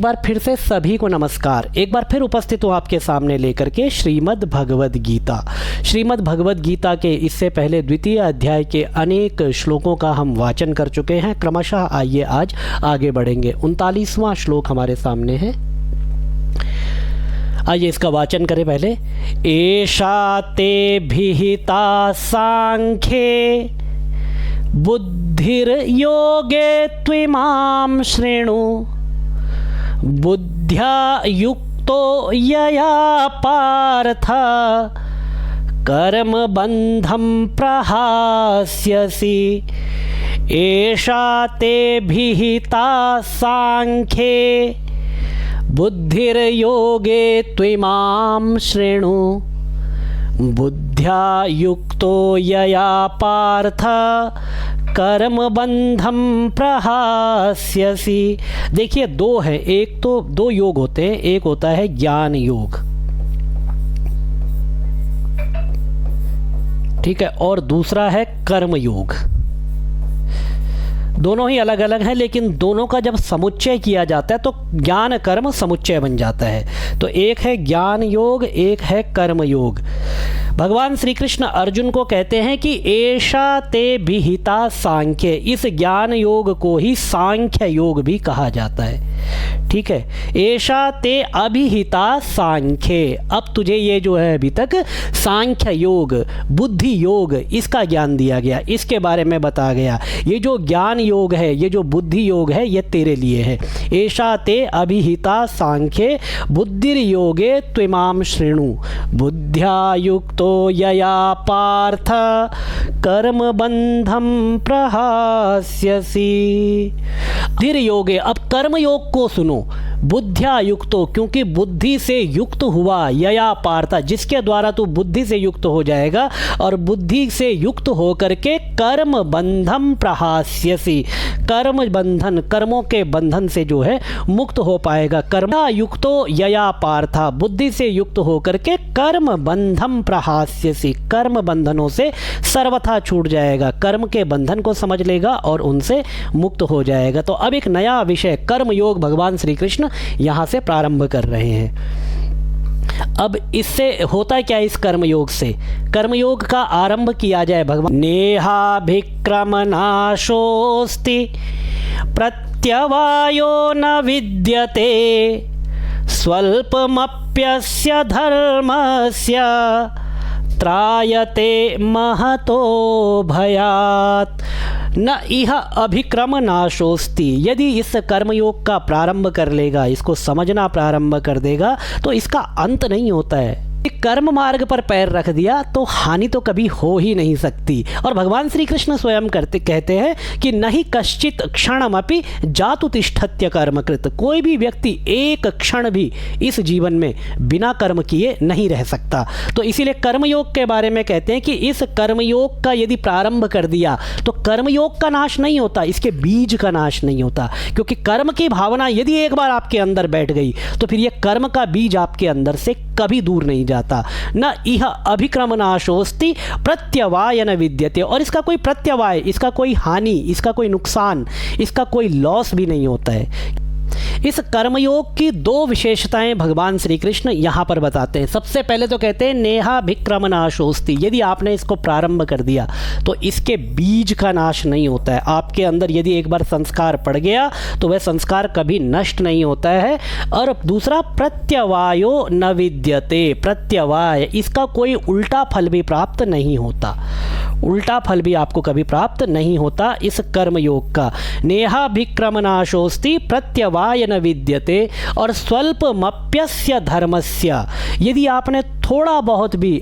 बार फिर से सभी को नमस्कार। एक बार फिर उपस्थित हूँ आपके सामने लेकर के श्रीमद् भगवद गीता। श्रीमद् भगवद गीता के इससे पहले द्वितीय अध्याय के अनेक श्लोकों का हम वाचन कर चुके हैं। क्रमशः आइए आज आगे बढ़ेंगे। 39वां श्लोक हमारे सामने है। आइए इसका वाचन करें पहले। एषा ते विहिता सांख्ये बुद्धिर्योगे त्विमां शृणु बुद्ध्या युक्तो यया पार्थ कर्मबन्धं प्रहास्यसि। एषा ते विहिता सांख्ये बुद्धिर्योगे त्विमां शृणु बुद्ध्या युक्तो यया पार्थ कर्मबन्धं प्रहास्यसि। देखिए दो है, एक तो दो योग होते हैं, एक होता है ज्ञान योग, ठीक है, और दूसरा है कर्म योग। दोनों ही अलग अलग हैं, लेकिन दोनों का जब समुच्चय किया जाता है तो ज्ञान कर्म समुच्चय बन जाता है। तो एक है ज्ञान योग, एक है कर्म योग। भगवान श्री कृष्ण अर्जुन को कहते हैं कि एषा ते विहिता सांख्य, इस ज्ञान योग को ही सांख्य योग भी कहा जाता है, ठीक है। एषा ते अभिहिता सांख्य, अब तुझे ये जो है अभी तक सांख्य योग, बुद्धि योग, इसका ज्ञान दिया गया, इसके बारे में बताया गया। ये जो ज्ञान योग है, ये जो बुद्धि योग है, ये तेरे लिए है। एषा ते अभिहिता सांख्ये बुद्धिर्योगे त्विमां शृणु बुद्ध्या युक्तो यया पार्थ कर्मबन्धं प्रहास्यसि। धीर योगे, अब कर्म योग को सुनो। बुद्ध्या युक्तो, क्योंकि बुद्धि से युक्त हुआ, यया पार्थ, जिसके द्वारा तू बुद्धि से युक्त हो जाएगा और बुद्धि से युक्त होकर के कर्म बंधम प्रहास्यसि, कर्म बंधन, कर्मों के बंधन से जो है मुक्त हो पाएगा। कर्मा युक्तो यया पार्थ, बुद्धि से युक्त होकर के कर्म बंधम प्रहास्यसि, कर्म बंधनों से सर्वथा छूट जाएगा, कर्म के बंधन को समझ लेगा और उनसे मुक्त हो जाएगा। तो अब एक नया विषय कर्म योग भगवान श्री कृष्ण यहाँ से प्रारंभ कर रहे हैं। अब इससे होता क्या है, इस कर्मयोग से, कर्मयोग का आरंभ किया जाए। भगवान नेहाभिक्रम नाशोस्ति प्रत्यवायो न विद्यते स्वल्पमप्यस्य धर्मस्य त्रायते महतो भयात् न इह अभिक्रम नाशोस्ति। यदि इस कर्मयोग का प्रारंभ कर लेगा, इसको समझना प्रारंभ कर देगा, तो इसका अंत नहीं होता है। कर्म मार्ग पर पैर रख दिया तो हानि तो कभी हो ही नहीं सकती। और भगवान श्री कृष्ण स्वयं कहते हैं कि नहीं कश्चित क्षणमपि जातु तिष्ठत्य कर्मकृत, कोई भी व्यक्ति एक क्षण भी इस जीवन में बिना कर्म किए नहीं रह सकता। तो इसीलिए कर्मयोग के बारे में कहते हैं कि इस कर्मयोग का यदि प्रारंभ कर दिया तो कर्मयोग का नाश नहीं होता, इसके बीज का नाश नहीं होता, क्योंकि कर्म की भावना यदि एक बार आपके अंदर बैठ गई तो फिर यह कर्म का बीज आपके अंदर से कभी दूर नहीं जाता। न इह अभिक्रम नाशोस्ति प्रत्यवाय न विद्यते, और इसका कोई प्रत्यवाय, इसका कोई हानि, इसका कोई नुकसान, इसका कोई लॉस भी नहीं होता है। इस कर्मयोग की दो विशेषताएं भगवान श्री कृष्ण यहाँ पर बताते हैं। सबसे पहले तो कहते हैं नेहाभिक्रम नाशोस्ति, यदि आपने इसको प्रारंभ कर दिया तो इसके बीज का नाश नहीं होता है। आपके अंदर यदि एक बार संस्कार पड़ गया तो वह संस्कार कभी नष्ट नहीं होता है। और दूसरा प्रत्यवायो न विद्यते, प्रत्यवाय, इसका कोई उल्टा फल भी प्राप्त नहीं होता, उल्टा फल भी आपको कभी प्राप्त नहीं होता इस कर्मयोग का। नेहाभिक्रम नाशोस्ति प्रत्यवाय न विद्यते और स्वल्पमप्यस्य धर्मस्य, यदि आपने थोड़ा बहुत भी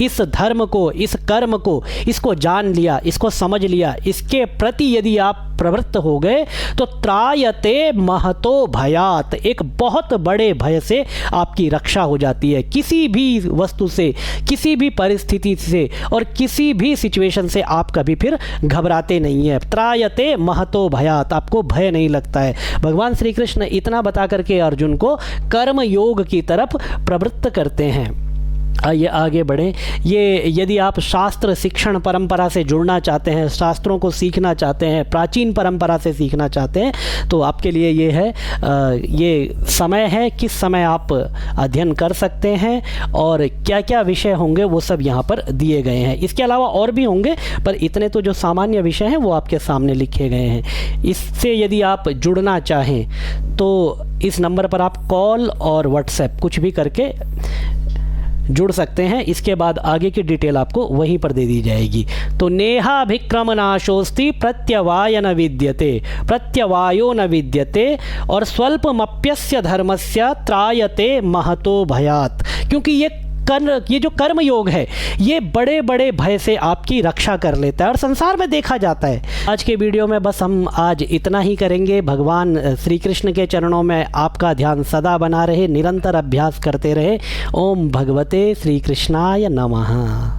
इस धर्म को, इस कर्म को, इसको जान लिया, इसको समझ लिया, इसके प्रति यदि आप प्रवृत्त हो गए तो त्रायते महतो भयात, एक बहुत बड़े भय से आपकी रक्षा हो जाती है। किसी भी वस्तु से, किसी भी परिस्थिति से और किसी भी सिचुएशन से आप कभी फिर घबराते नहीं हैं। त्रायते महतो भयात, आपको भय नहीं लगता है। भगवान श्री कृष्ण इतना बता करके अर्जुन को कर्म योग की तरफ प्रवृत्त करते हैं। आइए आगे बढ़ें। ये यदि आप शास्त्र शिक्षण परंपरा से जुड़ना चाहते हैं, शास्त्रों को सीखना चाहते हैं, प्राचीन परंपरा से सीखना चाहते हैं, तो आपके लिए ये है, ये समय है किस समय आप अध्ययन कर सकते हैं और क्या क्या विषय होंगे वो सब यहाँ पर दिए गए हैं। इसके अलावा और भी होंगे, पर इतने तो जो सामान्य विषय हैं वो आपके सामने लिखे गए हैं। इससे यदि आप जुड़ना चाहें तो इस नंबर पर आप कॉल और व्हाट्सएप कुछ भी करके जुड़ सकते हैं। इसके बाद आगे की डिटेल आपको वहीं पर दे दी जाएगी। तो नेहाभिक्रम नाशोस्ति प्रत्यवाय न विद्यते, प्रत्यवायो न विद्यते और स्वल्पमप्यस्य धर्मस्य त्रायते महतो भयात्। क्योंकि ये जो कर्म योग है ये बड़े बड़े भय से आपकी रक्षा कर लेता है और संसार में देखा जाता है। आज के वीडियो में बस हम आज इतना ही करेंगे। भगवान श्री कृष्ण के चरणों में आपका ध्यान सदा बना रहे, निरंतर अभ्यास करते रहे। ओम भगवते श्री कृष्णाय नमः।